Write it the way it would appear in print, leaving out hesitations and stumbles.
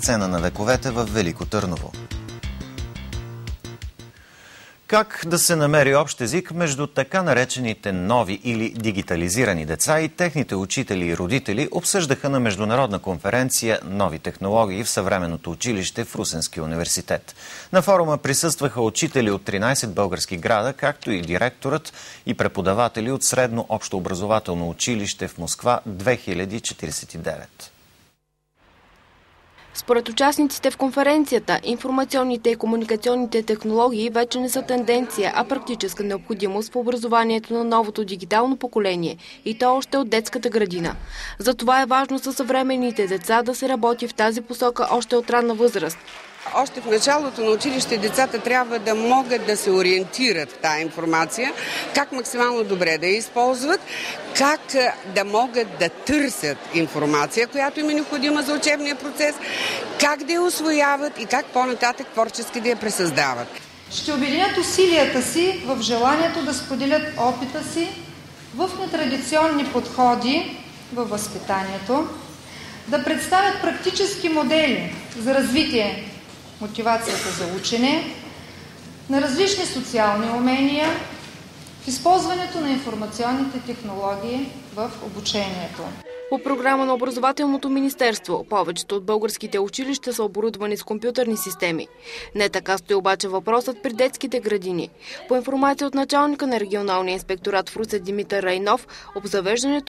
сцена на вековете в Велико Търново. Как да се намери общ език между така наречените нови или дигитализирани деца и техните учители и родители обсъждаха на международна конференция нови технологии в съвременното училище в Русенския университет. На форума присъстваха учители от 13 български града, както и директорът и преподаватели от Средно общообразователно училище в Москва 2049. Според участниците в конференцията, информационните и комуникационните технологии вече не са тенденция, а практическа необходимост в образованието на новото дигитално поколение и то още от детската градина. Затова е важно със съвременните деца да се работи в тази посока още от ранна възраст. Още в началото на училище децата трябва да могат да се ориентират в тази информация, как максимално добре да я използват, как да могат да търсят информация, която им е необходима за учебния процес, как да я усвояват и как по-нататък творчески да я пресъздават. Ще обединят усилията си в желанието да споделят опита си в нетрадиционни подходи във възпитанието, да представят практически модели за развитие мотивацията за учене, на различни социални умения, в използването на информационните технологии в обучението. По програма на Образователното министерство, повечето от българските училища са оборудвани с компютърни системи. Не така стои обаче въпросът при детските градини. По информация от началника на регионалния инспекторат в Русе Димитър Райнов, обзавеждането